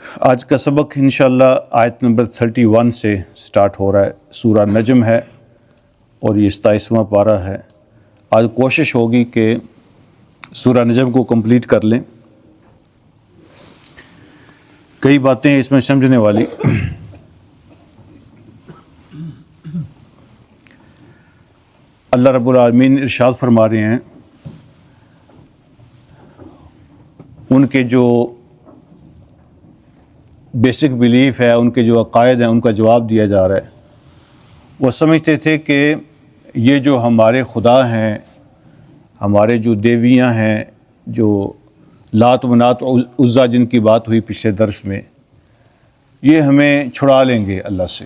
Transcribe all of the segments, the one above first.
آج کا سبق انشاءاللہ آیت نمبر 31 سے سٹارٹ ہو رہا ہے. سورہ نجم ہے اور یہ 27واں پارہ ہے. آج کوشش ہوگی کہ سورہ نجم کو کمپلیٹ کر لیں. کئی باتیں اس میں سمجھنے والی. اللہ رب العالمین ارشاد فرما رہے ہیں ان کے جو بیسک بیلیف ہے، ان کے جو عقائد ہیں، ان کا جواب دیا جا رہا ہے. وہ سمجھتے تھے کہ یہ جو ہمارے خدا ہیں، ہمارے جو دیویاں ہیں، جو لات منات عزا جن کی بات ہوئی پچھلے درس میں، یہ ہمیں چھڑا لیں گے اللہ سے.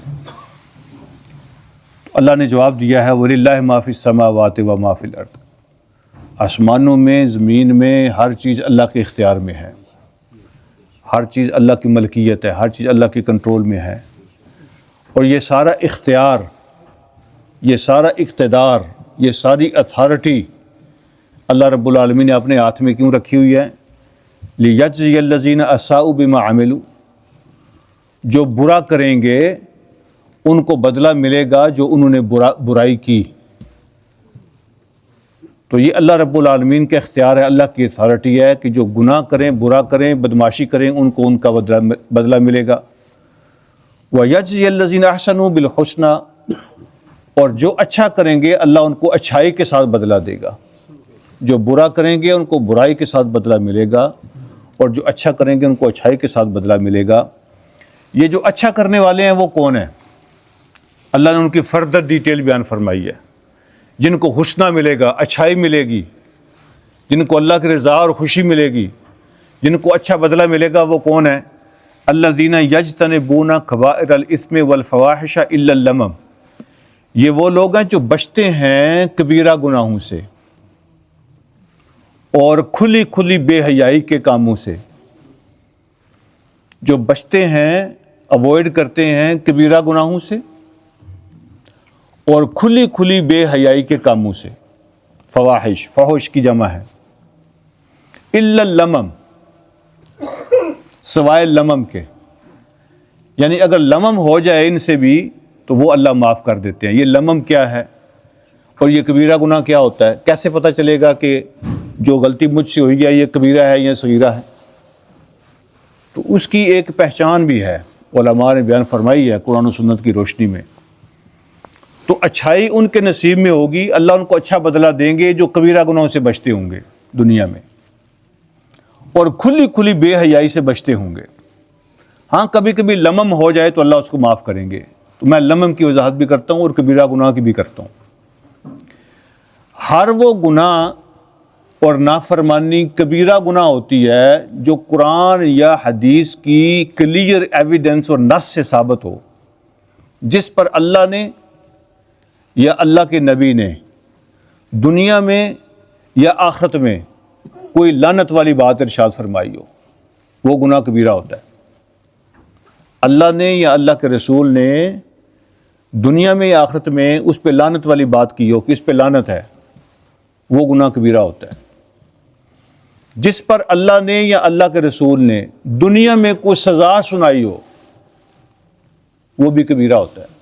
اللہ نے جواب دیا ہے وَلِلَّهِ مَا فِي السَّمَاوَاتِ وَمَا فِي الْأَرْضِ. آسمانوں میں، زمین میں، ہر چیز اللہ کے اختیار میں ہے. ہر چیز اللہ کی ملکیت ہے، ہر چیز اللہ کے کنٹرول میں ہے. اور یہ سارا اختیار، یہ سارا اقتدار، یہ ساری اتھارٹی اللہ رب العالمین نے اپنے ہاتھ میں کیوں رکھی ہوئی ہے؟ لِيَجْزِيَ الَّذِينَ أَسَاءُوا بِمَا عَمِلُوا. جو برا کریں گے ان کو بدلہ ملے گا جو انہوں نے برائی کی. تو یہ اللہ رب العالمین کا اختیار ہے، اللہ کی اتھارٹی ہے کہ جو گناہ کریں، برا کریں، بدماشی کریں، ان کو ان کا بدلہ ملے گا. وَيَجْزِيَ الَّذِينَ أَحْسَنُوا بِالْحُسْنَى. اور جو اچھا کریں گے اللہ ان کو اچھائی کے ساتھ بدلہ دے گا. جو برا کریں گے ان کو برائی کے ساتھ بدلہ ملے گا، اور جو اچھا کریں گے ان کو اچھائی کے ساتھ بدلہ ملے گا. یہ جو اچھا کرنے والے ہیں وہ کون ہیں؟ اللہ نے ان کی فردر ڈیٹیل بیان فرمائی ہے. جن کو حسنہ ملے گا، اچھائی ملے گی، جن کو اللہ کی رضا اور خوشی ملے گی، جن کو اچھا بدلہ ملے گا، وہ کون ہے؟ الذین یجتنبون کبائر الاثم والفواحش الا اللمم. یہ وہ لوگ ہیں جو بچتے ہیں کبیرہ گناہوں سے اور کھلی کھلی بے حیائی کے کاموں سے. جو بچتے ہیں، اوائڈ کرتے ہیں کبیرہ گناہوں سے اور کھلی کھلی بے حیائی کے کاموں سے. فواحش، فحش کی جمع ہے. الا اللمم، سوائے لمم کے. یعنی اگر لمم ہو جائے ان سے بھی تو وہ اللہ معاف کر دیتے ہیں. یہ لمم کیا ہے اور یہ کبیرہ گناہ کیا ہوتا ہے؟ کیسے پتہ چلے گا کہ جو غلطی مجھ سے ہوئی ہے یہ کبیرہ ہے یا صغیرہ ہے؟ تو اس کی ایک پہچان بھی ہے، علماء نے بیان فرمائی ہے قرآن و سنت کی روشنی میں. تو اچھائی ان کے نصیب میں ہوگی، اللہ ان کو اچھا بدلہ دیں گے جو کبیرہ گناہوں سے بچتے ہوں گے دنیا میں، اور کھلی کھلی بے حیائی سے بچتے ہوں گے. ہاں کبھی کبھی لمم ہو جائے تو اللہ اس کو معاف کریں گے. تو میں لمم کی وضاحت بھی کرتا ہوں اور کبیرہ گناہ کی بھی کرتا ہوں. ہر وہ گناہ اور نافرمانی کبیرہ گناہ ہوتی ہے جو قرآن یا حدیث کی کلیئر ایویڈنس اور نص سے ثابت ہو، جس پر اللہ نے یا اللہ کے نبی نے دنیا میں یا آخرت میں کوئی لعنت والی بات ارشاد فرمائی ہو، وہ گناہ کبیرہ ہوتا ہے. اللہ نے یا اللہ کے رسول نے دنیا میں یا آخرت میں اس پہ لعنت والی بات کی ہو کہ اس پہ لعنت ہے، وہ گناہ کبیرہ ہوتا ہے. جس پر اللہ نے یا اللہ کے رسول نے دنیا میں کوئی سزا سنائی ہو، وہ بھی کبیرہ ہوتا ہے.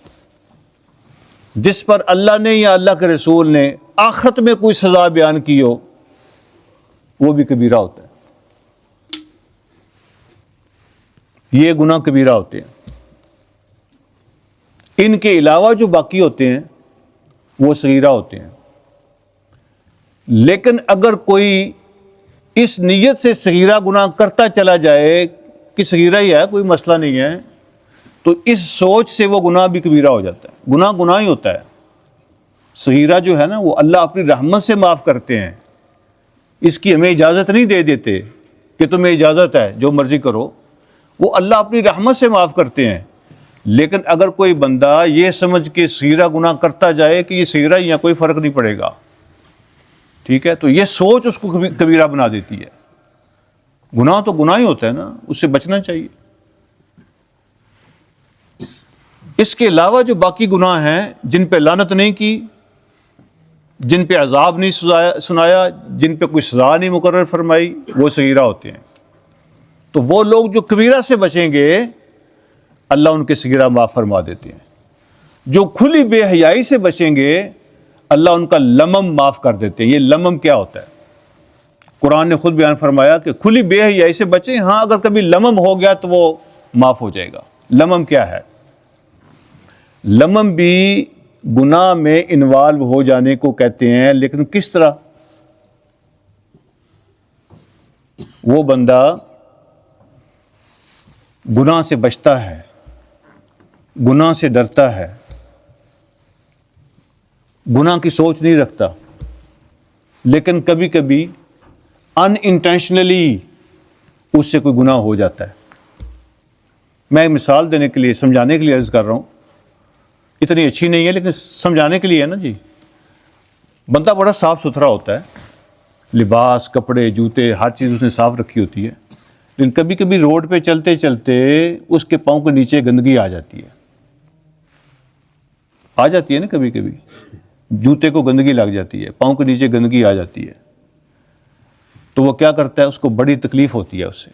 جس پر اللہ نے یا اللہ کے رسول نے آخرت میں کوئی سزا بیان کی ہو، وہ بھی کبیرہ ہوتا ہے. یہ گناہ کبیرہ ہوتے ہیں. ان کے علاوہ جو باقی ہوتے ہیں وہ صغیرہ ہوتے ہیں. لیکن اگر کوئی اس نیت سے صغیرہ گناہ کرتا چلا جائے کہ صغیرہ ہی ہے، کوئی مسئلہ نہیں ہے، تو اس سوچ سے وہ گناہ بھی کبیرہ ہو جاتا ہے. گناہ گناہ ہی ہوتا ہے. صغیرہ جو ہے نا وہ اللہ اپنی رحمت سے معاف کرتے ہیں. اس کی ہمیں اجازت نہیں دے دیتے کہ تمہیں اجازت ہے جو مرضی کرو. وہ اللہ اپنی رحمت سے معاف کرتے ہیں. لیکن اگر کوئی بندہ یہ سمجھ کے صغیرہ گناہ کرتا جائے کہ یہ صغیرہ ہی ہے، کوئی فرق نہیں پڑے گا، ٹھیک ہے، تو یہ سوچ اس کو کبیرہ بنا دیتی ہے. گناہ تو گناہ ہی ہوتا ہے نا، اس سے بچنا چاہیے. اس کے علاوہ جو باقی گناہ ہیں جن پہ لعنت نہیں کی، جن پہ عذاب نہیں سنایا، جن پہ کوئی سزا نہیں مقرر فرمائی، وہ صغیرہ ہوتے ہیں. تو وہ لوگ جو کبیرہ سے بچیں گے اللہ ان کے صغیرہ معاف فرما دیتے ہیں. جو کھلی بے حیائی سے بچیں گے اللہ ان کا لمم معاف کر دیتے ہیں. یہ لمم کیا ہوتا ہے؟ قرآن نے خود بیان فرمایا کہ کھلی بے حیائی سے بچیں. ہاں اگر کبھی لمم ہو گیا تو وہ معاف ہو جائے گا. لمم کیا ہے؟ لمم بھی گناہ میں انوالو ہو جانے کو کہتے ہیں، لیکن کس طرح؟ وہ بندہ گناہ سے بچتا ہے، گناہ سے ڈرتا ہے، گناہ کی سوچ نہیں رکھتا، لیکن کبھی کبھی ان انٹینشنلی اس سے کوئی گناہ ہو جاتا ہے. میں ایک مثال دینے کے لیے، سمجھانے کے لیے عرض کر رہا ہوں، اتنی اچھی نہیں ہے لیکن سمجھانے کے لیے ہے نا جی. بندہ بڑا صاف ستھرا ہوتا ہے، لباس، کپڑے، جوتے، ہر چیز اس نے صاف رکھی ہوتی ہے، لیکن کبھی کبھی روڈ پہ چلتے چلتے اس کے پاؤں کے نیچے گندگی آ جاتی ہے نا. کبھی کبھی جوتے کو گندگی لگ جاتی ہے، پاؤں کے نیچے گندگی آ جاتی ہے، تو وہ کیا کرتا ہے؟ اس کو بڑی تکلیف ہوتی ہے، اس سے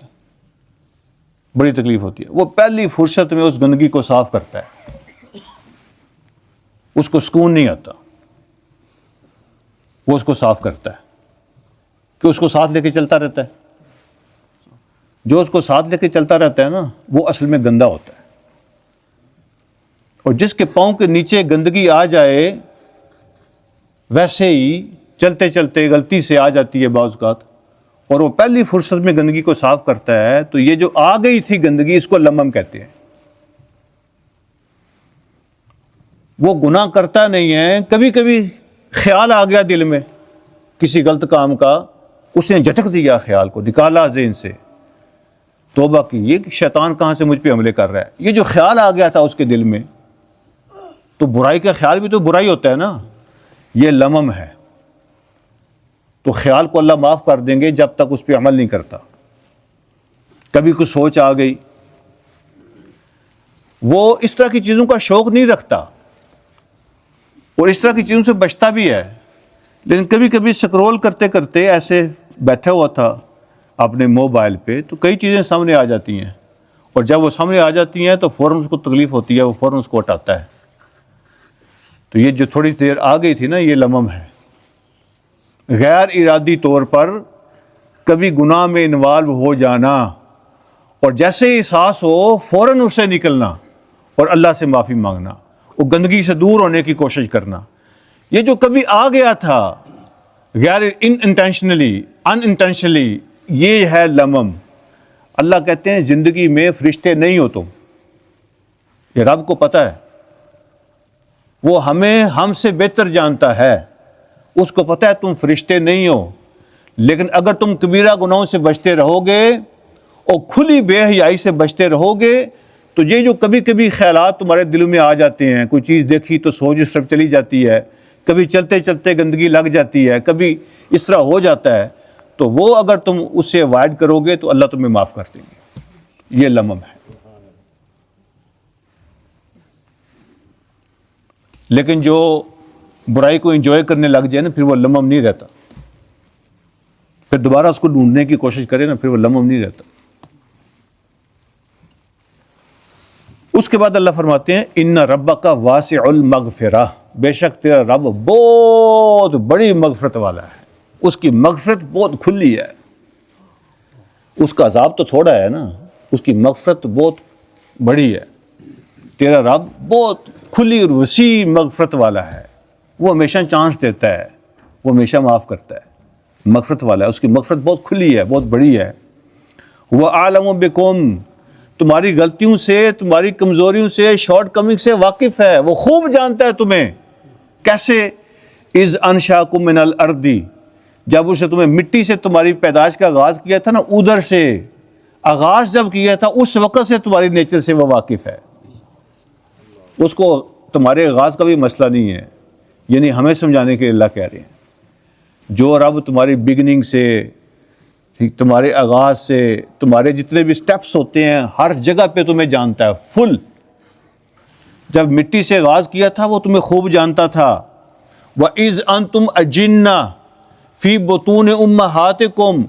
بڑی تکلیف ہوتی ہے. وہ پہلی فرصت میں اس گندگی کو صاف کرتا ہے، اس کو سکون نہیں آتا، وہ اس کو صاف کرتا ہے کہ اس کو ساتھ لے کے چلتا رہتا ہے. جو اس کو ساتھ لے کے چلتا رہتا ہے نا، وہ اصل میں گندا ہوتا ہے. اور جس کے پاؤں کے نیچے گندگی آ جائے، ویسے ہی چلتے چلتے غلطی سے آ جاتی ہے بعض اوقات، اور وہ پہلی فرصت میں گندگی کو صاف کرتا ہے، تو یہ جو آ گئی تھی گندگی، اس کو لمم کہتے ہیں. وہ گناہ کرتا نہیں ہے، کبھی کبھی خیال آ گیا دل میں کسی غلط کام کا، اس نے جھٹک دیا، خیال کو نکالا ذہن سے، توبہ کی. یہ شیطان کہاں سے مجھ پہ حملے کر رہا ہے؟ یہ جو خیال آ گیا تھا اس کے دل میں، تو برائی کا خیال بھی تو برائی ہوتا ہے نا، یہ لمم ہے. تو خیال کو اللہ معاف کر دیں گے جب تک اس پہ عمل نہیں کرتا. کبھی کچھ سوچ آ گئی، وہ اس طرح کی چیزوں کا شوق نہیں رکھتا اور اس طرح کی چیزوں سے بچتا بھی ہے، لیکن کبھی کبھی سکرول کرتے کرتے ایسے بیٹھا ہوا تھا اپنے موبائل پہ، تو کئی چیزیں سامنے آ جاتی ہیں، اور جب وہ سامنے آ جاتی ہیں تو فوراً اس کو تکلیف ہوتی ہے، وہ فوراً اس کو ہٹاتا ہے. تو یہ جو تھوڑی دیر آ گئی تھی نا، یہ لمم ہے. غیر ارادی طور پر کبھی گناہ میں انوالو ہو جانا، اور جیسے ہی احساس ہو فوراً اس سے نکلنا اور اللہ سے معافی مانگنا، وہ گندگی سے دور ہونے کی کوشش کرنا. یہ جو کبھی آ گیا تھا غیر انٹینشنلی، یہ ہے لمم. اللہ کہتے ہیں زندگی میں فرشتے نہیں ہو تم، یہ رب کو پتہ ہے، وہ ہم سے بہتر جانتا ہے، اس کو پتہ ہے تم فرشتے نہیں ہو. لیکن اگر تم کبیرہ گناہوں سے بچتے رہو گے اور کھلی بے حیائی سے بچتے رہو گے، تو یہ جو کبھی کبھی خیالات تمہارے دلوں میں آ جاتے ہیں، کوئی چیز دیکھی تو سوچ اس طرف چلی جاتی ہے، کبھی چلتے چلتے گندگی لگ جاتی ہے، کبھی اس طرح ہو جاتا ہے، تو وہ اگر تم اس سے اوائڈ کرو گے تو اللہ تمہیں معاف کر دیں گے. یہ لمم ہے. لیکن جو برائی کو انجوائے کرنے لگ جائے نا، پھر وہ لمم نہیں رہتا. پھر دوبارہ اس کو ڈھونڈنے کی کوشش کرے نا، پھر وہ لمم نہیں رہتا. اس کے بعد اللہ فرماتے ہیں ان ربک واسع المغفرہ، بے شک تیرا رب بہت بڑی مغفرت والا ہے، اس کی مغفرت بہت کھلی ہے. اس کا عذاب تو تھوڑا ہے نا، اس کی مغفرت بہت بڑی ہے. تیرا رب بہت کھلی اور وسیع مغفرت والا ہے، وہ ہمیشہ چانس دیتا ہے، وہ ہمیشہ معاف کرتا ہے. مغفرت والا ہے، اس کی مغفرت بہت کھلی ہے، بہت بڑی ہے. وہ عالم بکم، تمہاری غلطیوں سے، تمہاری کمزوریوں سے، شارٹ کمنگ سے واقف ہے، وہ خوب جانتا ہے تمہیں. کیسے؟ اذ انشاکم من الارض، جب اسے تمہیں مٹی سے تمہاری پیدائش کا آغاز کیا تھا نا، ادھر سے آغاز جب کیا تھا، اس وقت سے تمہاری نیچر سے وہ واقف ہے. اس کو تمہارے آغاز کا بھی مسئلہ نہیں ہے، یعنی ہمیں سمجھانے کے لیے اللہ کہہ رہے ہیں جو رب تمہاری بگننگ سے، تمہارے آغاز سے، تمہارے جتنے بھی سٹیپس ہوتے ہیں، ہر جگہ پہ تمہیں جانتا ہے فل. جب مٹی سے آغاز کیا تھا وہ تمہیں خوب جانتا تھا. وَإِذْ أَنْتُمْ أَجِنَّةٌ فِي بُطُونِ أُمَّهَاتِكُمْ،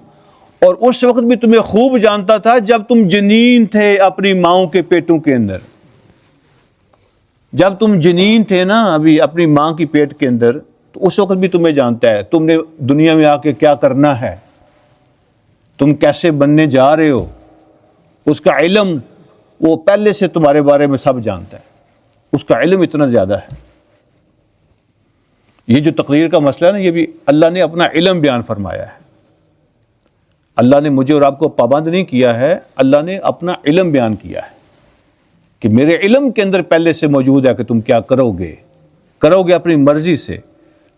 اور اس وقت بھی تمہیں خوب جانتا تھا جب تم جنین تھے اپنی ماؤں کے پیٹوں کے اندر. جب تم جنین تھے نا ابھی اپنی ماں کی پیٹ کے اندر, تو اس وقت بھی تمہیں جانتا ہے تم نے دنیا میں آ کے کیا کرنا ہے, تم کیسے بننے جا رہے ہو. اس کا علم وہ پہلے سے تمہارے بارے میں سب جانتا ہے, اس کا علم اتنا زیادہ ہے. یہ جو تقریر کا مسئلہ ہے نا, یہ بھی اللہ نے اپنا علم بیان فرمایا ہے. اللہ نے مجھے اور آپ کو پابند نہیں کیا ہے, اللہ نے اپنا علم بیان کیا ہے کہ میرے علم کے اندر پہلے سے موجود ہے کہ تم کیا کرو گے اپنی مرضی سے,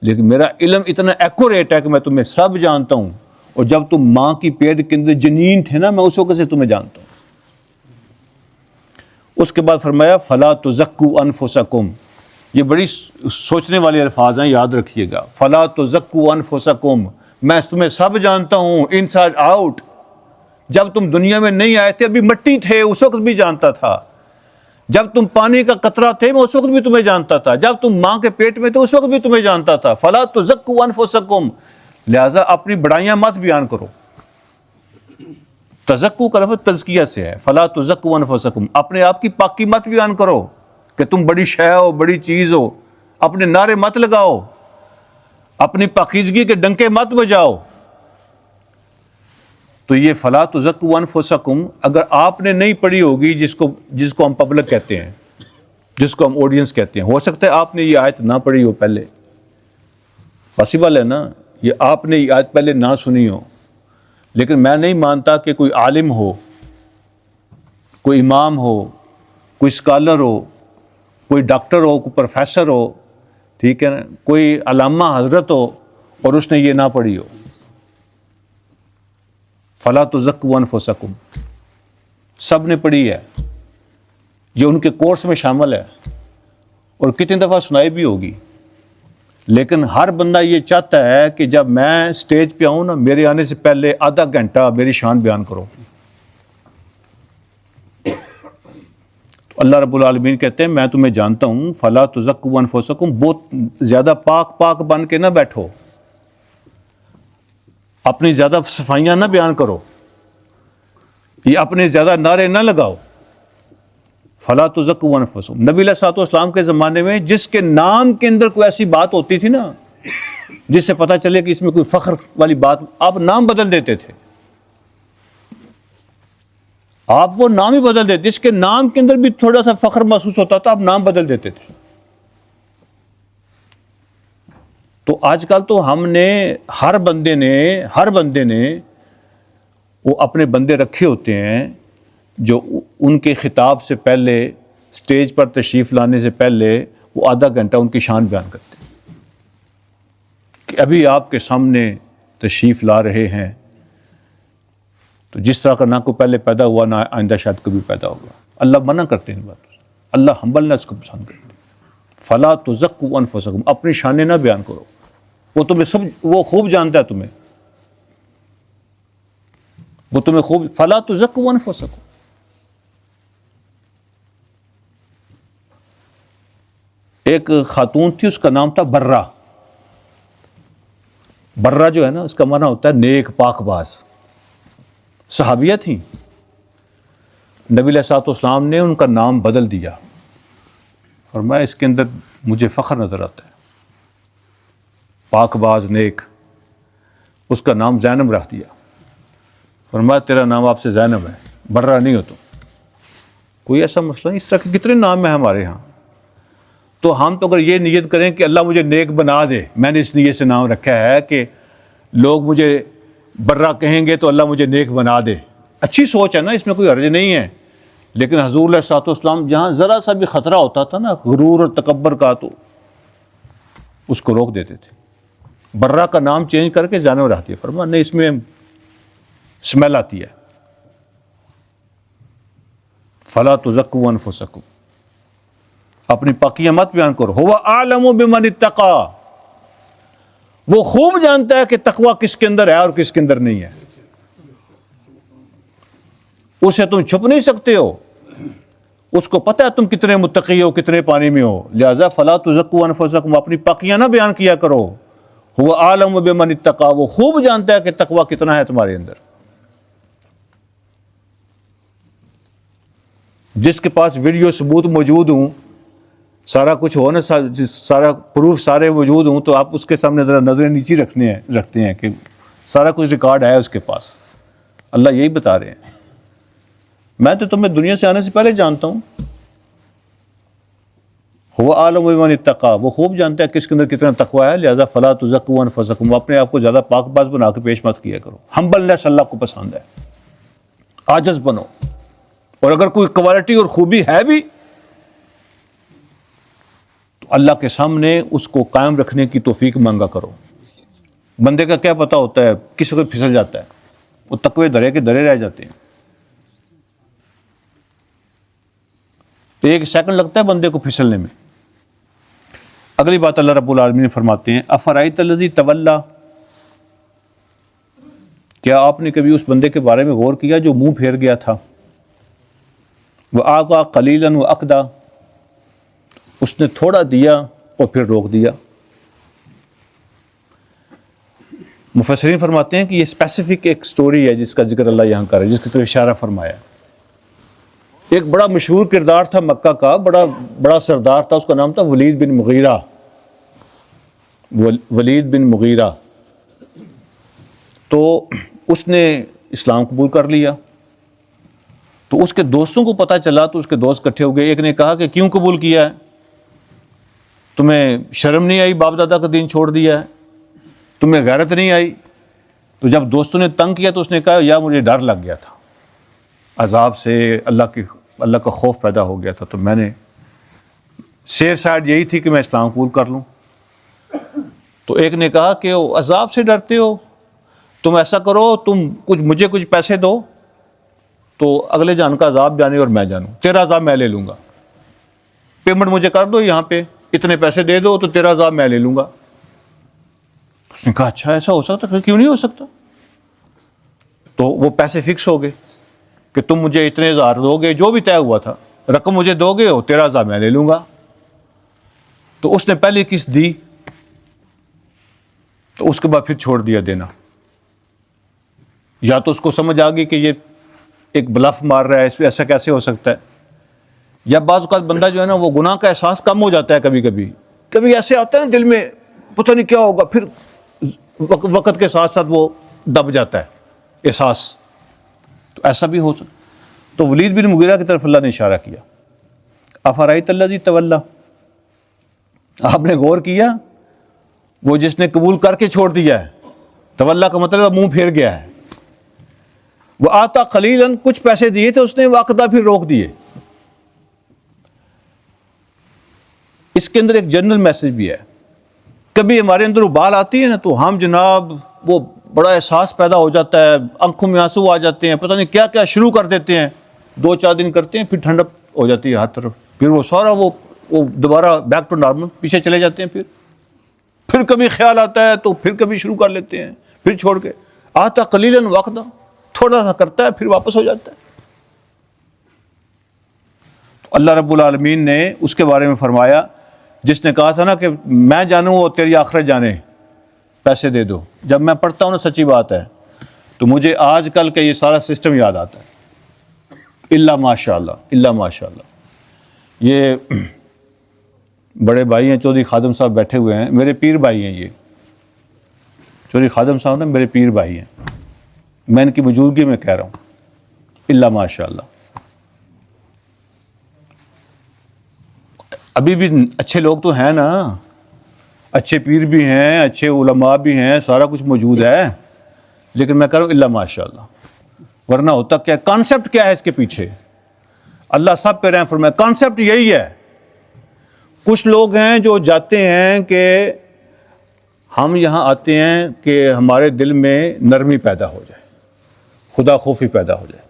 لیکن میرا علم اتنا ایکوریٹ ہے کہ میں تمہیں سب جانتا ہوں. اور جب تم ماں کی پیٹ کے اندر جنین تھے نا, میں اس وقت سے تمہیں جانتا ہوں. اس کے بعد فرمایا فلا تزکوا انفسکم. یہ بڑی سوچنے والے الفاظ ہیں, یاد رکھیے گا. فلا تزکوا انفسکم, میں تمہیں سب جانتا ہوں ان سائڈ آؤٹ. جب تم دنیا میں نہیں آئے تھے, ابھی مٹی تھے, اس وقت بھی جانتا تھا. جب تم پانی کا قطرہ تھے, میں اس وقت بھی تمہیں جانتا تھا. جب تم ماں کے پیٹ میں تھے, اس وقت بھی تمہیں جانتا تھا. فلا تزکوا انفسکم, لہذا اپنی بڑائیاں مت بیان کرو. تزکو کا لفظ تزکیہ سے ہے. فلا تزکوا انفسکم, اپنے آپ کی پاکی مت بیان کرو کہ تم بڑی شے ہو, بڑی چیز ہو. اپنے نعرے مت لگاؤ, اپنی پاکیزگی کے ڈنکے مت بجاؤ. تو یہ فلا تزکوا انفسکم اگر آپ نے نہیں پڑھی ہوگی, جس کو ہم پبلک کہتے ہیں, جس کو ہم آڈینس کہتے ہیں, ہو سکتا ہے آپ نے یہ آیت نہ پڑھی ہو پہلے, پاسبل ہے نا, یہ آپ نے یہ آیت پہلے نہ سنی ہو. لیکن میں نہیں مانتا کہ کوئی عالم ہو, کوئی امام ہو, کوئی اسکالر ہو, کوئی ڈاکٹر ہو, کوئی پروفیسر ہو, ٹھیک ہے نا, کوئی علامہ حضرت ہو اور اس نے یہ نہ پڑھی ہو. فلا تزکوا انفسکم, سب نے پڑھی ہے, یہ ان کے کورس میں شامل ہے اور کتنی دفعہ سنائی بھی ہوگی. لیکن ہر بندہ یہ چاہتا ہے کہ جب میں سٹیج پہ آؤں نا, میرے آنے سے پہلے آدھا گھنٹہ میری شان بیان کرو. تو اللہ رب العالمین کہتے ہیں میں تمہیں جانتا ہوں. فلا تزکوا انفسکم, بہت زیادہ پاک بن کے نہ بیٹھو, اپنی زیادہ صفائیاں نہ بیان کرو, یہ اپنے زیادہ نعرے نہ لگاؤ. فلا تزکوا انفسکم. نبی علیہ الصلوۃ والسلام کے زمانے میں جس کے نام کے اندر کوئی ایسی بات ہوتی تھی نا جس سے پتہ چلے کہ اس میں کوئی فخر والی بات, آپ نام بدل دیتے تھے. آپ وہ نام ہی بدل دیتے, جس کے نام کے اندر بھی تھوڑا سا فخر محسوس ہوتا تھا, آپ نام بدل دیتے تھے. تو آج کل تو ہم نے ہر بندے نے وہ اپنے بندے رکھے ہوتے ہیں جو ان کے خطاب سے پہلے, سٹیج پر تشریف لانے سے پہلے وہ آدھا گھنٹہ ان کی شان بیان کرتے ہیں کہ ابھی آپ کے سامنے تشریف لا رہے ہیں. تو جس طرح کا نہ کوئی پہلے پیدا ہوا, نہ آئندہ شاید کبھی پیدا ہوگا. اللہ منع کرتے ہیں ان باتوں سے, اللہ ہمبلنس کو پسند کرتے ہیں. فلا تزکوا انفسکم, اپنی شانیں نہ بیان کرو, وہ تمہیں وہ خوب جانتا ہے تمہیں, وہ تمہیں خوب. فلا تزکوا انفسکم. ایک خاتون تھی, اس کا نام تھا برہ. برہ جو ہے نا, اس کا معنی ہوتا ہے نیک پاک باز. صحابیہ تھیں. نبی علیہ الصلوۃ والسلام نے ان کا نام بدل دیا, فرمایا اس کے اندر مجھے فخر نظر آتا ہے, پاک باز نیک. اس کا نام زینب رکھ دیا. فرمایا تیرا نام آپ سے زینب ہے, برہ نہیں ہو تم. کوئی ایسا مسئلہ نہیں, اس طرح کے کتنے نام ہیں ہمارے ہاں. تو ہم تو اگر یہ نیت کریں کہ اللہ مجھے نیک بنا دے, میں نے اس نیت سے نام رکھا ہے کہ لوگ مجھے برہ کہیں گے تو اللہ مجھے نیک بنا دے, اچھی سوچ ہے نا, اس میں کوئی حرج نہیں ہے. لیکن حضور علیہ الصلوۃ والسلام جہاں ذرا سا بھی خطرہ ہوتا تھا نا غرور اور تکبر کا, تو اس کو روک دیتے تھے. برہ کا نام چینج کر کے زینب رکھ دیا. فرمایا نہیں, اس میں اسمیل آتی ہے. فلا تزکوا انفسکم, اپنی پاکیاں مت بیان کرو. هو اعلم بمن اتقى, وہ خوب جانتا ہے کہ تقوی کس کے اندر ہے اور کس کے اندر نہیں ہے. اسے تم چھپ نہیں سکتے ہو, اس کو پتہ ہے تم کتنے متقی ہو, کتنے پانی میں ہو. لہذا فلا تزکوا انفسکم, اپنی پاکیاں نہ بیان کیا کرو. هو اعلم بمن اتقى, وہ خوب جانتا ہے کہ تقوی کتنا ہے تمہارے اندر. جس کے پاس ویڈیو ثبوت موجود ہوں، سارا کچھ ہو نا، سارا پروف سارے موجود ہوں، تو آپ اس کے سامنے ذرا نظریں نیچی رکھتے ہیں کہ سارا کچھ ریکارڈ ہے اس کے پاس. اللہ یہی بتا رہے ہیں، میں تو تمہیں دنیا سے آنے سے پہلے جانتا ہوں. هو اعلم بمن اتقى، وہ خوب جانتا ہے کس کے اندر کتنا تقوی ہے، لہذا فلا تزکوا انفسکم، اپنے آپ کو زیادہ پاک باز بنا کے پیش مت کیا کرو. ہمبلنس اللہ کو پسند ہے، عاجز بنو. اور اگر کوئی کوالٹی اور خوبی ہے بھی تو اللہ کے سامنے اس کو قائم رکھنے کی توفیق مانگا کرو. بندے کا کیا پتہ ہوتا ہے کس وقت پھسل جاتا ہے، وہ تقوی درے کے درے رہ جاتے ہیں. ایک سیکنڈ لگتا ہے بندے کو پھسلنے میں. اگلی بات اللہ رب العالمین نے فرماتے ہیں افرأیت الذی تولی، کیا آپ نے کبھی اس بندے کے بارے میں غور کیا جو منہ پھیر گیا تھا؟ وَأَعْطَىٰ قَلِيلًا وَأَكْدَىٰ، اس نے تھوڑا دیا اور پھر روک دیا. مفسرین فرماتے ہیں کہ یہ اسپیسیفک ایک سٹوری ہے جس کا ذکر اللہ یہاں کر رہا ہے، جس کی طرف اشارہ فرمایا. ایک بڑا مشہور کردار تھا مکہ کا، بڑا سردار تھا، اس کا نام تھا ولید بن مغیرہ. ولید بن مغیرہ تو اس نے اسلام قبول کر لیا. تو اس کے دوستوں کو پتہ چلا تو اس کے دوست اکٹھے ہو گئے. ایک نے کہا کہ کیوں قبول کیا ہے، تمہیں شرم نہیں آئی باپ دادا کا دین چھوڑ دیا ہے، تمہیں غیرت نہیں آئی؟ تو جب دوستوں نے تنگ کیا تو اس نے کہا یا مجھے ڈر لگ گیا تھا، عذاب سے اللہ کا خوف پیدا ہو گیا تھا، تو میں نے سیف سائڈ یہی تھی کہ میں اسلام قبول کر لوں. تو ایک نے کہا کہ عذاب سے ڈرتے ہو، تم ایسا کرو، تم مجھے کچھ پیسے دو تو اگلے جان کا عذاب جانے اور میں جانوں، تیرا عذاب میں لے لوں گا. پیمنٹ مجھے کر دو، یہاں پہ اتنے پیسے دے دو تو تیرا عذاب میں لے لوں گا. اس نے کہا اچھا ایسا ہو سکتا ہے، کیوں نہیں ہو سکتا. تو وہ پیسے فکس ہو گئے کہ تم مجھے اتنے ہزار دو گے، جو بھی طے ہوا تھا رقم مجھے دو گے اور تیرا عذاب میں لے لوں گا. تو اس نے پہلی قسط دی تو اس کے بعد پھر چھوڑ دیا دینا. یا تو اس کو سمجھ آ گئی کہ یہ ایک بلف مار رہا ہے، اس پہ ایسا کیسے ہو سکتا ہے. یا بعض اوقات بندہ جو ہے نا وہ گناہ کا احساس کم ہو جاتا ہے، کبھی ایسے آتا ہے نا دل میں پتہ نہیں کیا ہوگا، پھر وقت کے ساتھ ساتھ وہ دب جاتا ہے احساس. تو ایسا بھی ہو سکتا. تو ولید بن مغیرہ کی طرف اللہ نے اشارہ کیا افرأیت الذی تولی، آپ نے غور کیا وہ جس نے قبول کر کے چھوڑ دیا ہے. تولی کا مطلب منہ پھیر گیا ہے. وَآتَىٰ قَلِيلًا، کچھ پیسے دیے تھے اس نے، وَأَكْدَىٰ، پھر روک دیے. اس کے اندر ایک جنرل میسج بھی ہے. کبھی ہمارے اندر ابال آتی ہے نا تو ہم جناب وہ بڑا احساس پیدا ہو جاتا ہے، آنکھوں میں آنسو آ جاتے ہیں، پتہ نہیں کیا کیا شروع کر دیتے ہیں. 2-4 دن کرتے ہیں پھر ٹھنڈک ہو جاتی ہے ہر طرف، پھر وہ سارا وہ دوبارہ بیک ٹو نارمل پیچھے چلے جاتے ہیں. پھر کبھی خیال آتا ہے تو پھر کبھی شروع کر لیتے ہیں، پھر چھوڑ کے. آتا قلیلاً وأكدىٰ، تھوڑا سا کرتا ہے پھر واپس ہو جاتا ہے. تو اللہ رب العالمین نے اس کے بارے میں فرمایا جس نے کہا تھا نا کہ میں جانوں اور تیری آخرت جانے، پیسے دے دو. جب میں پڑھتا ہوں نا سچی بات ہے تو مجھے آج کل کا یہ سارا سسٹم یاد آتا ہے. الا ماشاء اللہ. یہ بڑے بھائی ہیں چودھری خادم صاحب بیٹھے ہوئے ہیں، میرے پیر بھائی ہیں. یہ چودھری خادم صاحب نا میرے پیر بھائی ہیں، میں ان کی موجودگی میں کہہ رہا ہوں. الا ماشاء اللہ. ابھی بھی اچھے لوگ تو ہیں نا، اچھے پیر بھی ہیں، اچھے علماء بھی ہیں، سارا کچھ موجود ہے، لیکن میں کہہ رہا ہوں الا ماشاء اللہ. ورنہ ہوتا کیا، کانسیپٹ کیا ہے اس کے پیچھے؟ اللہ سب پہ رحم فرمائے. کانسیپٹ یہی ہے. کچھ لوگ ہیں جو جاتے ہیں کہ ہم یہاں آتے ہیں کہ ہمارے دل میں نرمی پیدا ہو جائے، خدا خوفی پیدا ہو جائے،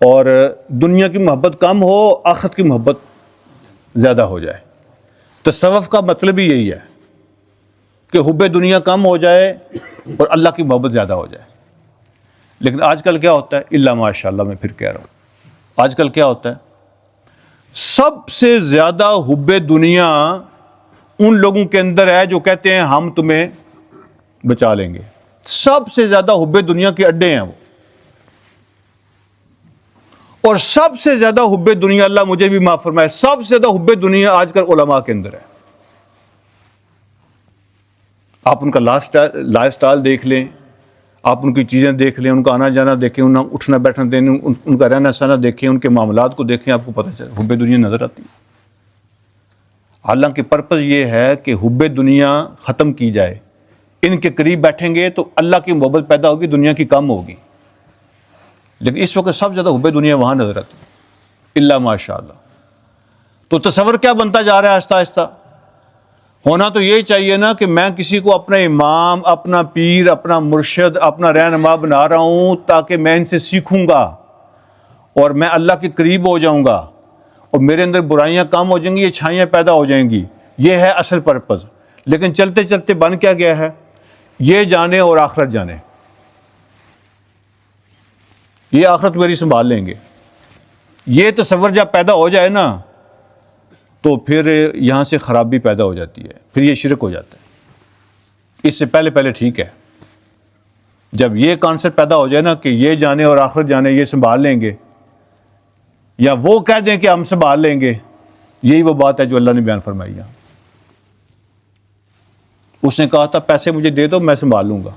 اور دنیا کی محبت کم ہو، آخرت کی محبت زیادہ ہو جائے. تصوف کا مطلب ہی یہی ہے کہ حب دنیا کم ہو جائے اور اللہ کی محبت زیادہ ہو جائے. لیکن آج کل کیا ہوتا ہے؟ الا ماشاء اللہ. میں پھر کہہ رہا ہوں آج کل کیا ہوتا ہے؟ سب سے زیادہ حب دنیا ان لوگوں کے اندر ہے جو کہتے ہیں ہم تمہیں بچا لیں گے. سب سے زیادہ حب دنیا کے اڈے ہیں وہ. اور سب سے زیادہ حب دنیا، اللہ مجھے بھی معاف فرمائے، سب سے زیادہ حب دنیا آج کل علماء کے اندر ہے۔ آپ ان کا لائف سٹائل دیکھ لیں، آپ ان کی چیزیں دیکھ لیں، ان کا آنا جانا دیکھیں، ان کا اٹھنا بیٹھنا دیکھیں، ان کا رہنا سہنا دیکھیں، ان کے معاملات کو دیکھیں، آپ کو پتہ چلے حب دنیا نظر آتی ہے۔ حالانکہ پرپز یہ ہے کہ حب دنیا ختم کی جائے، ان کے قریب بیٹھیں گے تو اللہ کی محبت پیدا ہوگی، دنیا کی کم ہوگی۔ لیکن اس وقت سب سے زیادہ حب دنیا وہاں نظر آتی ہے، الا ماشاء اللہ۔ تو تصور کیا بنتا جا رہا ہے آہستہ آہستہ؟ ہونا تو یہ چاہیے نا کہ میں کسی کو اپنا امام، اپنا پیر، اپنا مرشد، اپنا رہنما بنا رہا ہوں تاکہ میں ان سے سیکھوں گا اور میں اللہ کے قریب ہو جاؤں گا اور میرے اندر برائیاں کم ہو جائیں گی، اچھائیاں پیدا ہو جائیں گی۔ یہ ہے اصل پرپز۔ لیکن چلتے چلتے بن کیا گیا ہے؟ یہ جانے اور آخرت جانے، یہ آخرت میری سنبھال لیں گے، یہ تصور جب پیدا ہو جائے نا تو پھر یہاں سے خرابی پیدا ہو جاتی ہے، پھر یہ شرک ہو جاتا ہے۔ اس سے پہلے ٹھیک ہے، جب یہ کانسیپٹ پیدا ہو جائے نا کہ یہ جانے اور آخرت جانے، یہ سنبھال لیں گے، یا وہ کہہ دیں کہ ہم سنبھال لیں گے، یہی وہ بات ہے جو اللہ نے بیان فرمائی ہے۔ اس نے کہا تھا پیسے مجھے دے دو میں سنبھال لوں گا۔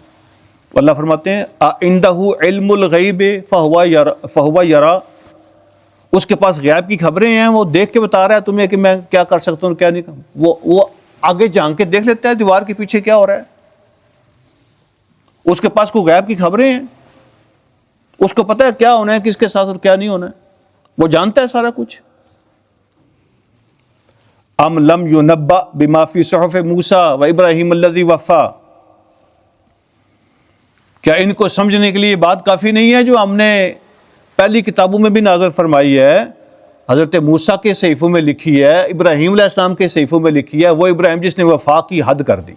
اللہ فرماتے ہیں عندہ علم الغیب فہو یرا، اس کے پاس غیب کی خبریں ہیں، وہ دیکھ کے بتا رہا ہے تمہیں کہ میں کیا کر سکتا ہوں کیا نہیں۔ وہ آگے جان کے دیکھ لیتا ہے دیوار کے پیچھے کیا ہو رہا ہے، اس کے پاس کوئی غیب کی خبریں ہیں، اس کو پتہ ہے کیا ہونا ہے، کس کے ساتھ اور کیا نہیں ہونا ہے، وہ جانتا ہے سارا کچھ۔ ام لم ینبأ بما فی صحف موسیٰ و ابراہیم الذی وفا، کیا ان کو سمجھنے کے لیے بات کافی نہیں ہے جو ہم نے پہلی کتابوں میں بھی نازل فرمائی ہے، حضرت موسیٰ کے صحیفوں میں لکھی ہے، ابراہیم علیہ السلام کے صحیفوں میں لکھی ہے، وہ ابراہیم جس نے وفا کی حد کر دی،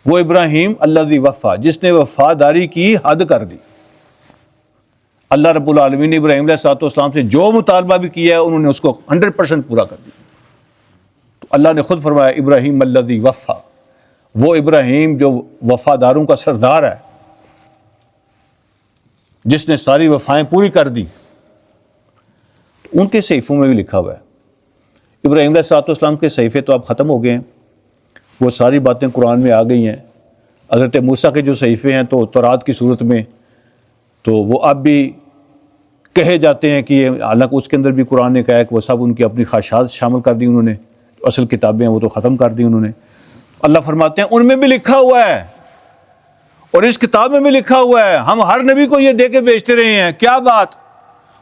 وہ ابراہیم الذی وفا جس نے وفاداری کی حد کر دی۔ اللہ رب العالمین نے ابراہیم علیہ السلام سے جو مطالبہ بھی کیا ہے انہوں نے اس کو 100% پورا کر دیا۔ تو اللہ نے خود فرمایا ابراہیم الذی وفا، وہ ابراہیم جو وفاداروں کا سردار ہے، جس نے ساری وفائیں پوری کر دی۔ ان کے صحیفوں میں بھی لکھا ہوا ہے۔ ابراہیم علیہ السلام کے صحیفے تو اب ختم ہو گئے ہیں، وہ ساری باتیں قرآن میں آ گئی ہیں۔ حضرت موسیٰ کے جو صحیفے ہیں تو تورات کی صورت میں، تو وہ اب بھی کہے جاتے ہیں کہ یہ، حالانکہ اس کے اندر بھی قرآن نے کہا ہے کہ وہ سب ان کی اپنی خواہشات شامل کر دی انہوں نے، اصل کتابیں ہیں وہ تو ختم کر دی انہوں نے۔ اللہ فرماتے ہیں ان میں بھی لکھا ہوا ہے اور اس کتاب میں بھی لکھا ہوا ہے، ہم ہر نبی کو یہ دے کے بھیجتے رہے ہیں۔ کیا بات؟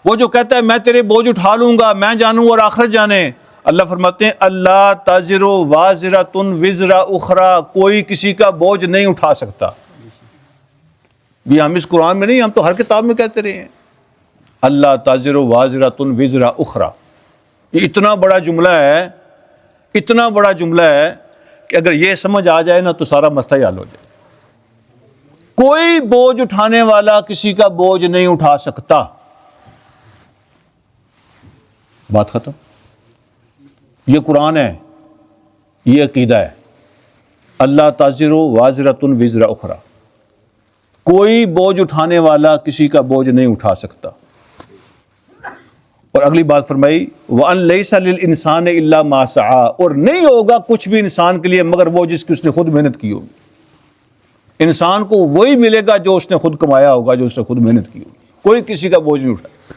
وہ جو کہتا ہے میں تیرے بوجھ اٹھا لوں گا، میں جانوں اور آخرت جانے، اللہ فرماتے ہیں اللہ تزر وازرۃ وزر اخری، کوئی کسی کا بوجھ نہیں اٹھا سکتا۔ یہ ہم اس قرآن میں نہیں، ہم تو ہر کتاب میں کہتے رہے ہیں اللہ تزر وازرۃ وزر اخری۔ یہ اتنا بڑا جملہ ہے، اتنا بڑا جملہ ہے کہ اگر یہ سمجھ آ جائے نا تو سارا مسئلہ ہی حل ہو جائے۔ کوئی بوجھ اٹھانے والا کسی کا بوجھ نہیں اٹھا سکتا، بات ختم۔ یہ قرآن ہے، یہ عقیدہ ہے، اللہ تزر وازرۃ وزر اخری، کوئی بوجھ اٹھانے والا کسی کا بوجھ نہیں اٹھا سکتا۔ اور اگلی بات فرمائی وَأَن لَيْسَ لِلْإِنسَانِ إِلَّا مَا سَعَىٰ، اور نہیں ہوگا کچھ بھی انسان کے لیے مگر وہ جس کی اس نے خود محنت کی ہوگی۔ انسان کو وہی ملے گا جو اس نے خود کمایا ہوگا، جو اس نے خود محنت کی ہوگی، کوئی کسی کا بوجھ نہیں اٹھائے گا۔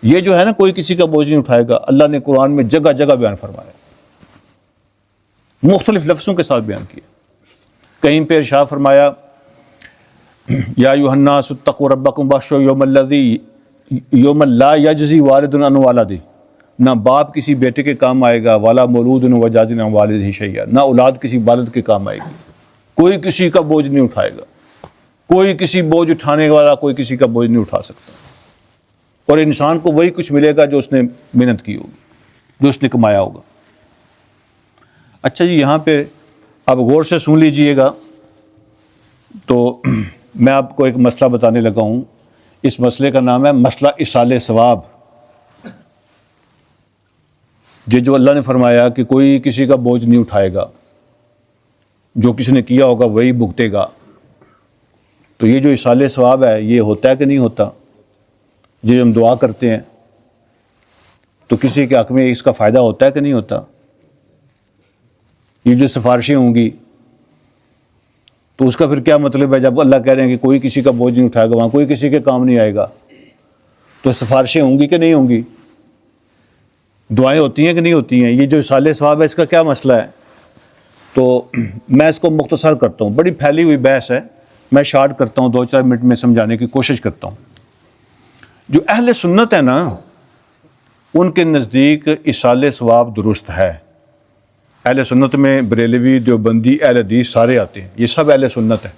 یہ جو ہے نا کوئی کسی کا بوجھ نہیں اٹھائے گا، اللہ نے قرآن میں جگہ جگہ بیان فرمایا، مختلف لفظوں کے ساتھ بیان کیا۔ کہیں پہ ارشاد فرمایا یا ایھا الناس اتقوا ربکم واخشوا یوم لا یجزی والد عن والدہ، نہ باپ کسی بیٹے کے کام آئے گا، ولا مولود هو جاز عن والدہ شیئا، نہ اولاد کسی والد کے کام آئے گی، کوئی کسی کا بوجھ نہیں اٹھائے گا، کوئی کسی بوجھ اٹھانے والا کوئی کسی کا بوجھ نہیں اٹھا سکتا، اور انسان کو وہی کچھ ملے گا جو اس نے محنت کی ہوگی، جو اس نے کمایا ہوگا۔ اچھا جی، یہاں پہ اب غور سے سن لیجئے گا، تو میں آپ کو ایک مسئلہ بتانے لگا ہوں، اس مسئلے کا نام ہے مسئلہ ایصال ثواب۔ یہ جو اللہ نے فرمایا کہ کوئی کسی کا بوجھ نہیں اٹھائے گا، جو کسی نے کیا ہوگا وہی بھگتے گا، تو یہ جو ایصال ثواب ہے یہ ہوتا ہے کہ نہیں ہوتا؟ جو ہم دعا کرتے ہیں تو کسی کے حق میں اس کا فائدہ ہوتا ہے کہ نہیں ہوتا؟ یہ جو سفارشیں ہوں گی تو اس کا پھر کیا مطلب ہے جب اللہ کہہ رہے ہیں کہ کوئی کسی کا بوجھ نہیں اٹھائے گا، وہاں کوئی کسی کے کام نہیں آئے گا، تو سفارشیں ہوں گی کہ نہیں ہوں گی؟ دعائیں ہوتی ہیں کہ نہیں ہوتی ہیں؟ یہ جو اصالہ ثواب ہے اس کا کیا مسئلہ ہے؟ تو میں اس کو مختصر کرتا ہوں، بڑی پھیلی ہوئی بحث ہے، میں شارٹ کرتا ہوں، 2-4 منٹ میں سمجھانے کی کوشش کرتا ہوں۔ جو اہل سنت ہے نا، ان کے نزدیک اصالہ ثواب درست ہے۔ اہل سنت میں بریلوی، دیوبندی، اہل حدیث سارے آتے ہیں، یہ سب اہل سنت ہے،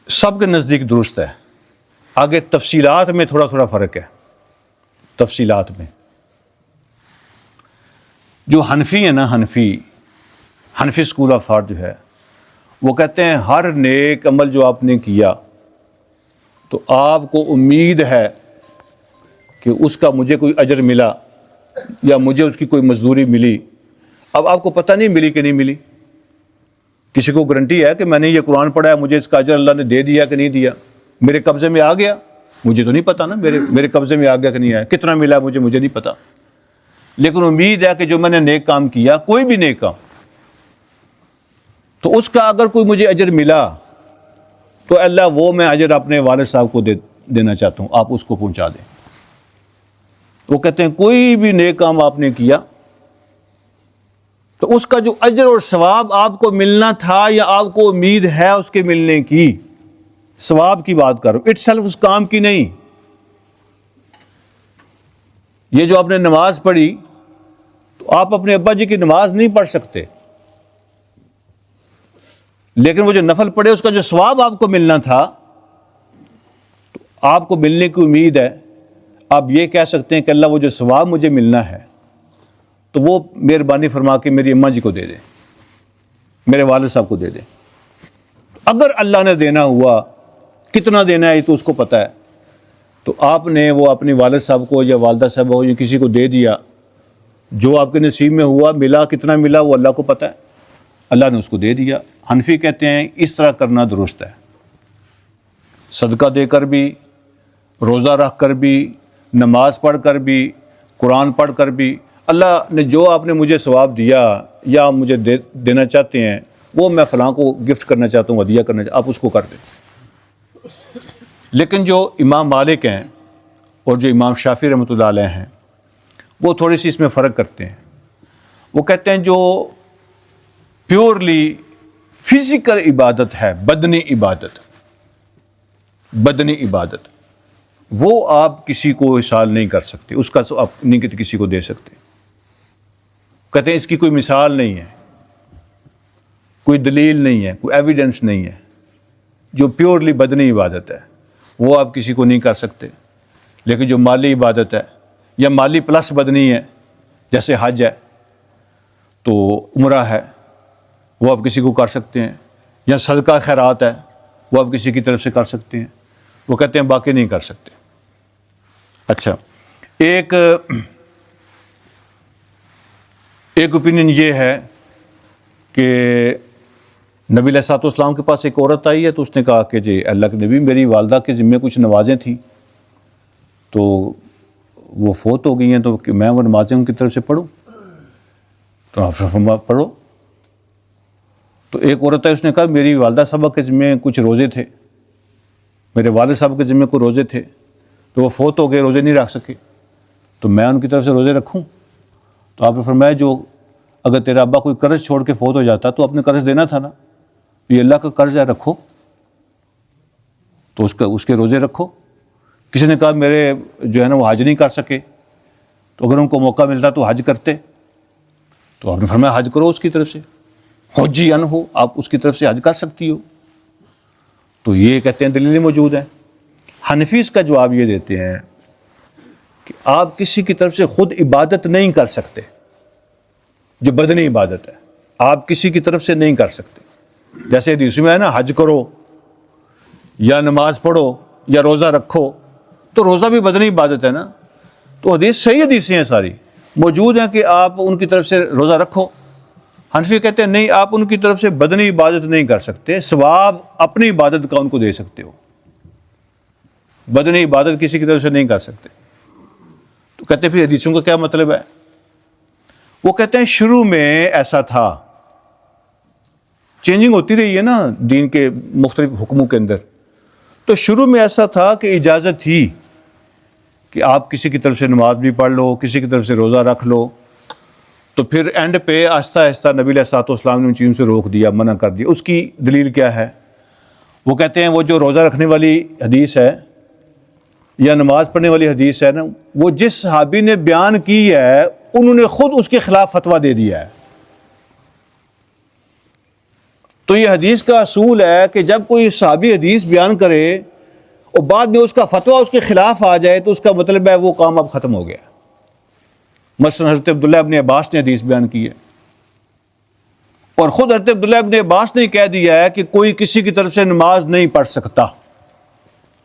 سب کے نزدیک درست ہے۔ آگے تفصیلات میں تھوڑا تھوڑا فرق ہے، تفصیلات میں۔ جو حنفی ہے نا، حنفی اسکول آف تھاٹ جو ہے، وہ کہتے ہیں ہر نیک عمل جو آپ نے کیا تو آپ کو امید ہے کہ اس کا مجھے کوئی اجر ملا یا مجھے اس کی کوئی مزدوری ملی۔ اب آپ کو پتہ نہیں ملی کہ نہیں ملی، کسی کو گارنٹی ہے کہ میں نے یہ قرآن پڑھا ہے مجھے اس کا اجر اللہ نے دے دیا کہ نہیں دیا؟ میرے قبضے میں آ گیا؟ مجھے تو نہیں پتا نا میرے قبضے میں آ گیا کہ نہیں آیا، کتنا ملا مجھے نہیں پتا، لیکن امید ہے کہ جو میں نے نیک کام کیا، کوئی بھی نیک کام، تو اس کا اگر کوئی مجھے اجر ملا تو اللہ وہ میں اجر اپنے والد صاحب کو دینا چاہتا ہوں، آپ اس کو پہنچا دیں۔ وہ کہتے ہیں کوئی بھی نیک کام آپ نے کیا تو اس کا جو اجر اور ثواب آپ کو ملنا تھا یا آپ کو امید ہے اس کے ملنے کی، ثواب کی بات کرو، اٹ سیلف اس کام کی نہیں۔ یہ جو آپ نے نماز پڑھی تو آپ اپنے ابا جی کی نماز نہیں پڑھ سکتے، لیکن وہ جو نفل پڑھے اس کا جو ثواب آپ کو ملنا تھا تو آپ کو ملنے کی امید ہے۔ آپ یہ کہہ سکتے ہیں کہ اللہ وہ جو ثواب مجھے ملنا ہے تو وہ مہربانی فرما کے میری اماں جی کو دے دیں، میرے والد صاحب کو دے دیں۔ اگر اللہ نے دینا ہوا، کتنا دینا ہے یہ تو اس کو پتہ ہے، تو آپ نے وہ اپنی والد صاحب کو یا والدہ صاحب کو یا کسی کو دے دیا، جو آپ کے نصیب میں ہوا، ملا کتنا ملا وہ اللہ کو پتہ ہے، اللہ نے اس کو دے دیا۔ حنفی کہتے ہیں اس طرح کرنا درست ہے، صدقہ دے کر بھی، روزہ رکھ کر بھی، نماز پڑھ کر بھی، قرآن پڑھ کر بھی، اللہ نے جو آپ نے مجھے ثواب دیا یا مجھے دینا چاہتے ہیں وہ میں فلاں کو گفٹ کرنا چاہتا ہوں، ہدیہ کرنا چاہتا ہوں، آپ اس کو کر دیں۔ لیکن جو امام مالک ہیں اور جو امام شافعی رحمۃ اللہ علیہ ہیں وہ تھوڑی سی اس میں فرق کرتے ہیں۔ وہ کہتے ہیں جو پیورلی فزیکل عبادت ہے، بدنی عبادت، وہ آپ کسی کو احسان نہیں کر سکتے، اس کا آپ نہیں کسی کو دے سکتے۔ کہتے ہیں اس کی کوئی مثال نہیں ہے، کوئی دلیل نہیں ہے، کوئی ایویڈنس نہیں ہے۔ جو پیورلی بدنی عبادت ہے وہ آپ کسی کو نہیں کر سکتے، لیکن جو مالی عبادت ہے یا مالی پلس بدنی ہے، جیسے حج ہے تو عمرہ ہے، وہ آپ کسی کو کر سکتے ہیں، یا صدقہ خیرات ہے وہ آپ کسی کی طرف سے کر سکتے ہیں۔ وہ کہتے ہیں باقی نہیں کر سکتے۔ اچھا، ایک اوپینین یہ ہے کہ نبی علیہ الصلوۃ والسلام کے پاس ایک عورت آئی ہے تو اس نے کہا کہ جی اللہ کے نبی، میری والدہ کے ذمہ کچھ نمازیں تھیں تو وہ فوت ہو گئی ہیں، تو کہ میں وہ نمازیں ان کی طرف سے پڑھوں؟ تو آپ فرمایا پڑھو۔ تو ایک عورت ہے، اس نے کہا میری والدہ صاحبہ کے ذمہ کچھ روزے تھے، میرے والد صاحب کے ذمہ کوئی روزے تھے تو وہ فوت ہو گئے، روزے نہیں رکھ سکے، تو میں ان کی طرف سے روزے رکھوں؟ تو آپ نے فرمایا جو اگر تیرا ابا کوئی قرض چھوڑ کے فوت ہو جاتا تو اپنے قرض دینا تھا نا، یہ اللہ کا قرض ہے، رکھو، تو اس کے روزے رکھو۔ کسی نے کہا میرے جو ہے نا وہ حج نہیں کر سکے، تو اگر ان کو موقع ملتا تو حج کرتے، تو آپ نے فرمایا حج کرو اس کی طرف سے، حجی ان ہو، آپ اس کی طرف سے حج کر سکتی ہو۔ تو یہ کہتے ہیں دلیل موجود ہے۔ حنفی اس کا جواب یہ دیتے ہیں کہ آپ کسی کی طرف سے خود عبادت نہیں کر سکتے، جو بدنی عبادت ہے آپ کسی کی طرف سے نہیں کر سکتے۔ جیسے حدیث میں ہے نا حج کرو یا نماز پڑھو یا روزہ رکھو، تو روزہ بھی بدنی عبادت ہے نا، تو حدیث صحیح حدیثیں ہیں ساری موجود ہیں کہ آپ ان کی طرف سے روزہ رکھو۔ حنفی کہتے ہیں نہیں، آپ ان کی طرف سے بدنی عبادت نہیں کر سکتے، ثواب اپنی عبادت کا ان کو دے سکتے ہو۔ بدنی عبادت کسی کی طرف سے نہیں کر سکتے. تو کہتے ہیں پھر حدیثوں کا کیا مطلب ہے؟ وہ کہتے ہیں شروع میں ایسا تھا، چینجنگ ہوتی رہی ہے نا دین کے مختلف حکموں کے اندر. تو شروع میں ایسا تھا کہ اجازت تھی کہ آپ کسی کی طرف سے نماز بھی پڑھ لو، کسی کی طرف سے روزہ رکھ لو. تو پھر اینڈ پہ آہستہ آہستہ نبی علیہ الصلوۃ والسلام نے ان چیزوں سے روک دیا، منع کر دیا. اس کی دلیل کیا ہے؟ وہ کہتے ہیں وہ جو روزہ رکھنے والی حدیث ہے یا نماز پڑھنے والی حدیث ہے نا، وہ جس صحابی نے بیان کی ہے انہوں نے خود اس کے خلاف فتویٰ دے دیا ہے. تو یہ حدیث کا اصول ہے کہ جب کوئی صحابی حدیث بیان کرے اور بعد میں اس کا فتویٰ اس کے خلاف آ جائے تو اس کا مطلب ہے وہ کام اب ختم ہو گیا. مثلا حضرت عبداللہ ابن عباس نے حدیث بیان کی ہے اور خود حضرت عبداللہ ابن عباس نے کہہ دیا ہے کہ کوئی کسی کی طرف سے نماز نہیں پڑھ سکتا.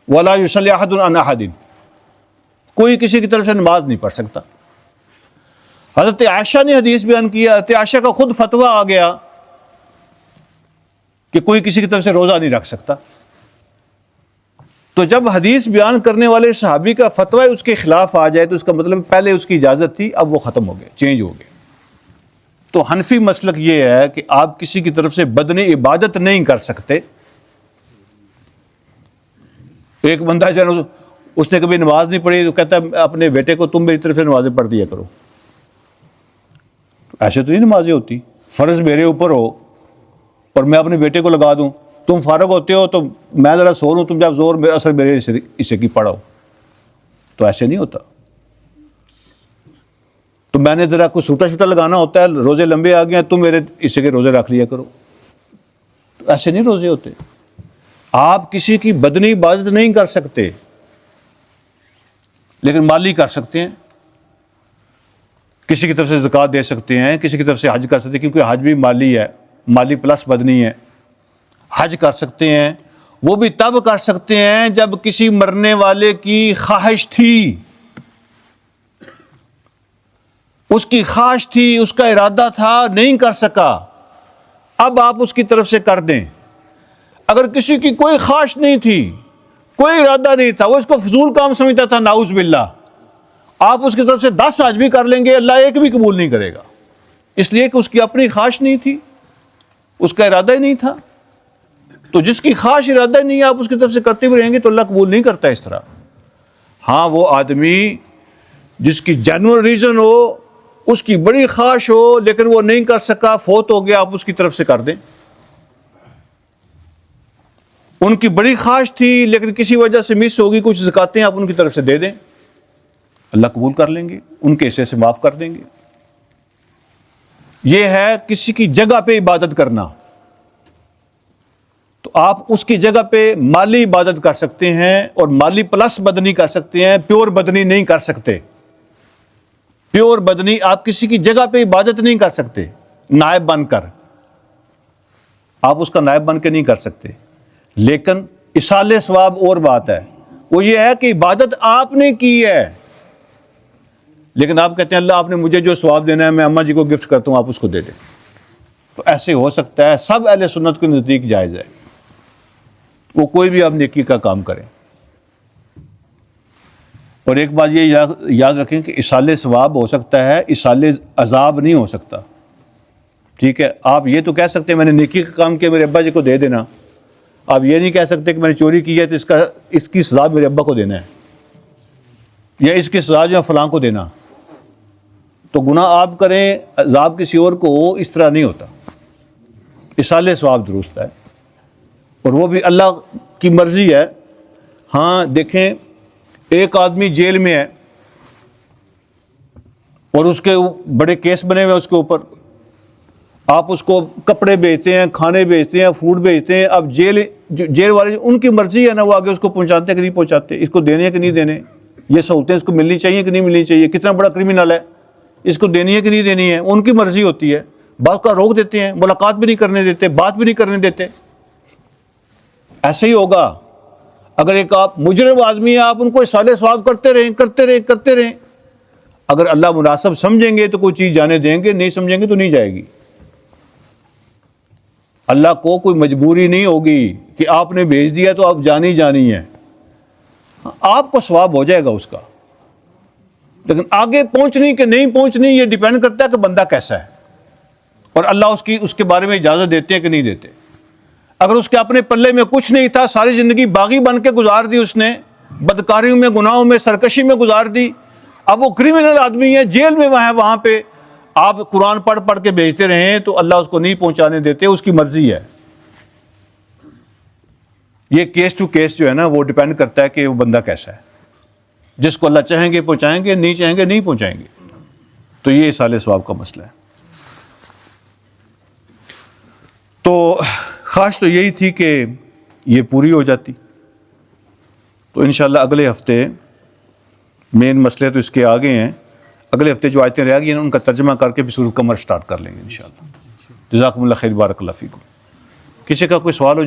وَلَا يُصَلِّ أَحَدٌ عَنْ أَحَدٍ، کوئی کسی کی طرف سے نماز نہیں پڑھ سکتا. حضرت عائشہ نے حدیث بیان کیا، حضرت عائشہ کا خود فتویٰ آ گیا کہ کوئی کسی کی طرف سے روزہ نہیں رکھ سکتا. تو جب حدیث بیان کرنے والے صحابی کا فتویٰ اس کے خلاف آ جائے تو اس کا مطلب پہلے اس کی اجازت تھی، اب وہ ختم ہو گیا، چینج ہو گیا. تو حنفی مسلک یہ ہے کہ آپ کسی کی طرف سے بدنی عبادت نہیں کر سکتے. ایک بندہ جو اس نے کبھی نماز نہیں پڑھی تو کہتا ہے اپنے بیٹے کو تم میری طرف سے نمازیں پڑھ دیا کرو. ایسے تو نہیں نمازیں ہوتی. فرض میرے اوپر ہو اور میں اپنے بیٹے کو لگا دوں، تم فارغ ہوتے ہو تو میں ذرا سو لوں، تم جب زور اثر میرے اسے کی پڑھاؤ. تو ایسے نہیں ہوتا. تو میں نے ذرا کوئی سوٹا شوٹا لگانا ہوتا ہے، روزے لمبے آ گئے ہیں، تم میرے اسے کے روزے رکھ لیا کرو. تو ایسے نہیں روزے ہوتے. آپ کسی کی بدنی عبادت نہیں کر سکتے لیکن مالی کر سکتے ہیں. کسی کی طرف سے زکوٰۃ دے سکتے ہیں، کسی کی طرف سے حج کر سکتے ہیں، کیونکہ حج بھی مالی ہے، مالی پلس بدنی ہے. حج کر سکتے ہیں، وہ بھی تب کر سکتے ہیں جب کسی مرنے والے کی خواہش تھی، اس کی خواہش تھی، اس کا ارادہ تھا، نہیں کر سکا، اب آپ اس کی طرف سے کر دیں. اگر کسی کی کوئی خواہش نہیں تھی، کوئی ارادہ نہیں تھا، وہ اس کو فضول کام سمجھتا تھا، نعوذ باللہ، آپ اس کی طرف سے 10 حج بھی کر لیں گے، اللہ ایک بھی قبول نہیں کرے گا، اس لیے کہ اس کی اپنی خواہش نہیں تھی، اس کا ارادہ ہی نہیں تھا. تو جس کی خواہش ارادہ ہی نہیں ہے، آپ اس کی طرف سے کرتے ہوئے رہیں گے تو اللہ قبول نہیں کرتا اس طرح. ہاں وہ آدمی جس کی جینوئن ریزن ہو، اس کی بڑی خواہش ہو لیکن وہ نہیں کر سکا، فوت ہو گیا، آپ اس کی طرف سے کر دیں. ان کی بڑی خواہش تھی لیکن کسی وجہ سے مس ہوگی، کچھ زکاتیں آپ ان کی طرف سے دے دیں، اللہ قبول کر لیں گے، ان کے حصے سے معاف کر دیں گے. یہ ہے کسی کی جگہ پہ عبادت کرنا. تو آپ اس کی جگہ پہ مالی عبادت کر سکتے ہیں اور مالی پلس بدنی کر سکتے ہیں، پیور بدنی نہیں کر سکتے. پیور بدنی آپ کسی کی جگہ پہ عبادت نہیں کر سکتے نائب بن کر، آپ اس کا نائب بن کے نہیں کر سکتے. لیکن اصال ثواب اور بات ہے، وہ یہ ہے کہ عبادت آپ نے کی ہے لیکن آپ کہتے ہیں اللہ آپ نے مجھے جو ثواب دینا ہے میں اماں جی کو گفٹ کرتا ہوں، آپ اس کو دے دیں. تو ایسے ہو سکتا ہے، سب اہل سنت کے نزدیک جائز ہے، وہ کوئی بھی آپ نیکی کا کام کریں. اور ایک بات یہ یاد رکھیں کہ اصال ثواب ہو سکتا ہے، اصال عذاب نہیں ہو سکتا. ٹھیک ہے، آپ یہ تو کہہ سکتے ہیں میں نے نیکی کا کام کیا، میرے ابا جی کو دے دینا. آپ یہ نہیں کہہ سکتے کہ میں نے چوری کی ہے تو اس کی سزا میرے ابا کو دینا ہے یا اس کی سزا جو فلاں کو دینا. تو گناہ آپ کریں، عذاب کسی اور کو ہو، اس طرح نہیں ہوتا. اصال ثواب درست ہے اور وہ بھی اللہ کی مرضی ہے. ہاں دیکھیں، ایک آدمی جیل میں ہے اور اس کے بڑے کیس بنے ہوئے اس کے اوپر، آپ اس کو کپڑے بیچتے ہیں، کھانے بیچتے ہیں، فوڈ بیچتے ہیں. اب جیل والے ان کی مرضی ہے نا، وہ آگے اس کو پہنچاتے ہیں کہ نہیں پہنچاتے، اس کو دینے ہیں کہ نہیں دینے، یہ سہولتیں اس کو ملنی چاہیے کہ نہیں ملنی چاہیے، کتنا بڑا کرمینل ہے، اس کو دینی ہے کہ نہیں دینی ہے، ان کی مرضی ہوتی ہے. بعض کا روک دیتے ہیں، ملاقات بھی نہیں کرنے دیتے، بات بھی نہیں کرنے دیتے. ایسے ہی ہوگا اگر ایک آپ مجرم آدمی ہیں، آپ ان کو اصال ثواب کرتے رہیں. اگر اللہ مناسب سمجھیں گے تو کوئی چیز جانے دیں گے، نہیں سمجھیں گے تو نہیں جائے گی. اللہ کو کوئی مجبوری نہیں ہوگی کہ آپ نے بھیج دیا تو آپ جانی ہے. آپ کو ثواب ہو جائے گا اس کا، لیکن آگے پہنچنی کہ نہیں پہنچنی یہ ڈیپینڈ کرتا ہے کہ بندہ کیسا ہے، اور اللہ اس کے بارے میں اجازت دیتے ہیں کہ نہیں دیتے۔ اگر اس کے اپنے پلے میں کچھ نہیں تھا، ساری زندگی باغی بن کے گزار دی اس نے، بدکاریوں میں، گناہوں میں، سرکشی میں گزار دی، اب وہ کرمنل آدمی ہے، جیل میں وہاں پہ آپ قرآن پڑھ پڑھ کے بھیجتے رہیں تو اللہ اس کو نہیں پہنچانے دیتے، اس کی مرضی ہے۔ یہ کیس ٹو کیس جو ہے نا وہ ڈیپینڈ کرتا ہے کہ وہ بندہ کیسا ہے، جس کو اللہ چاہیں گے پہنچائیں گے، نہیں چاہیں گے نہیں پہنچائیں گے۔ تو یہ اصال ثواب کا مسئلہ ہے۔ تو خواہش تو یہی تھی کہ یہ پوری ہو جاتی، تو انشاءاللہ اگلے ہفتے مین مسئلے تو اس کے آگے ہیں، اگلے ہفتے جو آیتیں رہ گئی ہیں ان کا ترجمہ کر کے پھر سورۃ القمر سٹارٹ کر لیں گے انشاءاللہ۔ جزاکم اللہ خیر، بارک اللہ فیکم۔ کسی کا کوئی سوال ہو